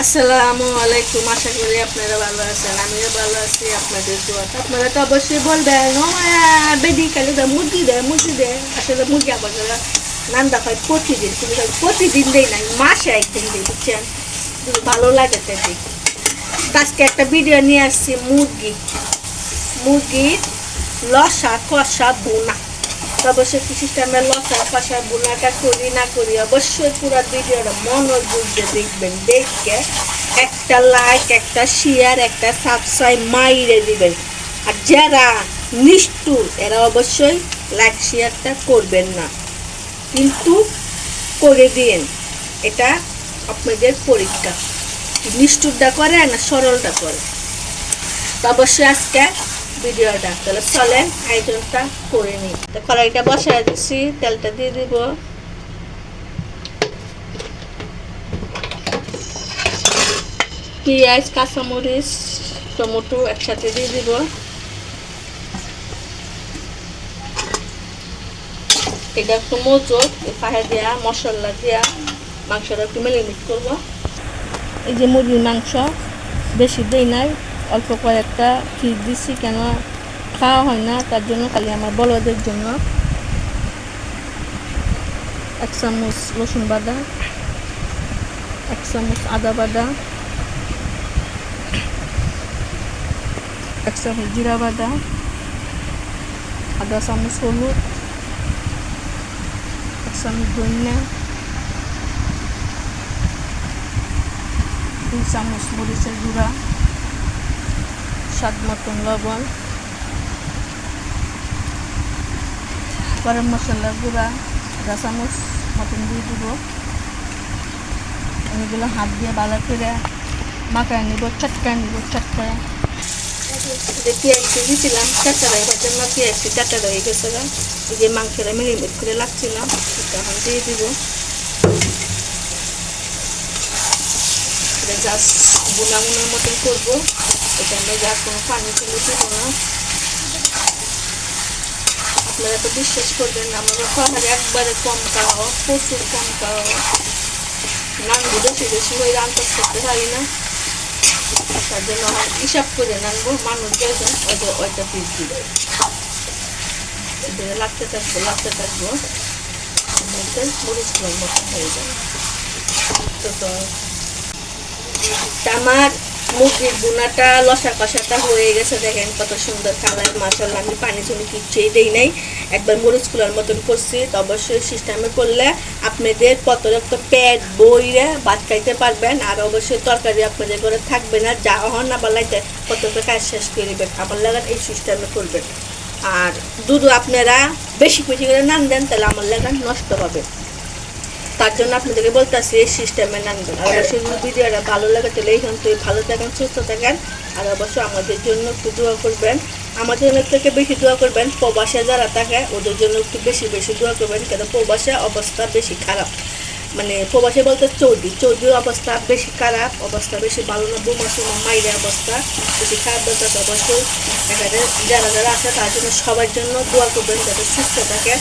আসসালামু আলাইকুম। আশা করি আপনারা ভালো আছেন, আমিও ভালো আছি। আপনাদের দোয়াতে আপনারা তো অবশ্যই বলবেন ও বেডি খালি মুরগি দেয়। আসলে মুরগি আবার নান্দা হয় প্রতিদিন, কিন্তু প্রতিদিন দেই নাই, মাসে একদিন দিই, বুঝছেন? যদি ভালো লাগে তো দিই। আজকে একটা ভিডিও নিয়ে আসছি মুরগির লসা কষা বোনা। অবশ্যই কি সিস্টেমে লসা কষা বোনাটা করি না করি অবশ্যই পুরো ভিডিওটা মনোযোগ দিয়ে দেখবেন। দেখে একটা লাইক, একটা শেয়ার, একটা সাবস্ক্রাইব মাইরে দিবেন। আর যারা নিষ্ঠুর এরা অবশ্যই লাইক শেয়ারটা করবেন না, কিন্তু করে দিন। এটা আপনাদের পরীক্ষা, নিষ্ঠুরটা করে না সরলটা করে। তো অবশ্যই আজকে ভিডিওটা তাহলে চলেন আয়োজনটা করে নিই। তো কড়াইটা বসায় দিচ্ছি, তেলটা দিয়ে দিব। পেঁয়াজ, কাঁচামরিচ, টমেটো একসাথে দিয়ে দিব। এটা একটু মজুদ পাহাড় দেওয়া মশলা দেওয়া মাংসটা একটু মেরিনেট করবো। এই যে মুরগির মাংস বেশি দেই নাই, অল্প কয়েকটা ফিস দিচ্ছি, কেন খাওয়া হয় না তার জন্য, খালি আমার বড়দের জন্য। 1 চামচ রসুন বাটা, 1 চামচ আদা বাটা, 1 চামচ জিরা বাটা, আধা চামচ হলুদ, 1 চামচ ধনিয়া, 2 চামচ মরিচের গুঁড়া, স্বাদ মতন লবণ, গরম মশলার গুঁড়া 1/2 চামচ মতন দিয়ে দিব। এগুলো হাত দিয়ে ভালো করে মাখায় নিব, চটকায় নিব। চটকায় পেঁয়াজটি দিয়েছিলাম চারটা এবার জন্য পেঁয়াজটি চারটা হয়ে গেছে। এই যে মাংসটা মেরিনেট করে লাগছিলাম, এখন দিয়ে দিব। এটা জাস্ট বোনার মতন করবো, এটা আমরা জাস্ট কোনো পানি ফেলে দিব না। আপনারা তো বিশ্বাস করবেন না, আমরা পাহাড়ে একবারে কম খাওয়া, প্রচুর কম খাওয়া, নানবো বেশি বেশি হয়ে রান্না করতে পারি না, তার জন্য হিসাব করে নানবো। মানুষ যখন ওইটা পিস দিব, লাগতে থাকবো মরিচগুলোর মতন হয়ে যাবে। তো আমার মুরগির বোনাটা লসা কষাটা হয়ে গেছে, দেখেন কত সুন্দর কালার। মাশাআল্লাহ, আমি পানি চুনি কিচ্ছুই দেই নাই, একবার মরিচ কুলার মতন করছি। তো অবশ্যই সিস্টেমে করলে আপনাদের পর্যাপ্ত পেট বইরে ভাত খাইতে পারবেন। আর অবশ্যই তরকারি আপনাদের ঘরে থাকবে না, যা হন না বলাইতে কত কাজ শেষ করে দেবেন। আমার লাগান এই সিস্টেমে করবেন। আর দুধও আপনারা বেশি বেশি করে নান দেন, তাহলে আমার লাগান নষ্ট হবে। তার জন্য আপনাদেরকে বলতেছি এই সিস্টেমে নানবেন। আর অবশ্যই যদি ভিডিওটা ভালো লাগে তাহলে এইখান থেকে ভালো থাকেন, সুস্থ থাকেন। আর অবশ্যই আমাদের জন্য একটু দোয়া করবেন, আমাদের জন্য থেকে বেশি দোয়া করবেন। প্রবাসে যারা থাকে ওদের জন্য একটু বেশি বেশি দোয়া করবেন, কেন প্রবাসে অবস্থা বেশি খারাপ। মানে প্রবাসে বলতে চৌদির অবস্থা বেশি খারাপ, অবস্থা বেশি ভালো না। বোমা মাইরের অবস্থা বেশি খারাপ বলতে। অবশ্যই এখানে যারা আছে তার জন্য সবার জন্য দোয়া করবেন, যাতে সুস্থ থাকে,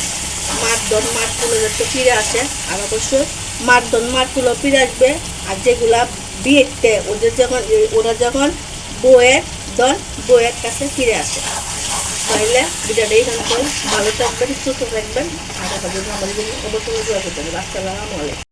মাঠগুলো যাতে ফিরে আসে। আর অবশ্যই মাঠগুলো ফিরে আসবে। আর যেগুলা বিয়েতে ওরা যখন বউয়ের কাছে ফিরে আসে, তাহলে ভিডিওটা এইখান ভালো থাকবেন, সুস্থ থাকবেন। আর আমাদের অবশ্যই দোয়া করতে হবে। আসসালামু আলাইকুম।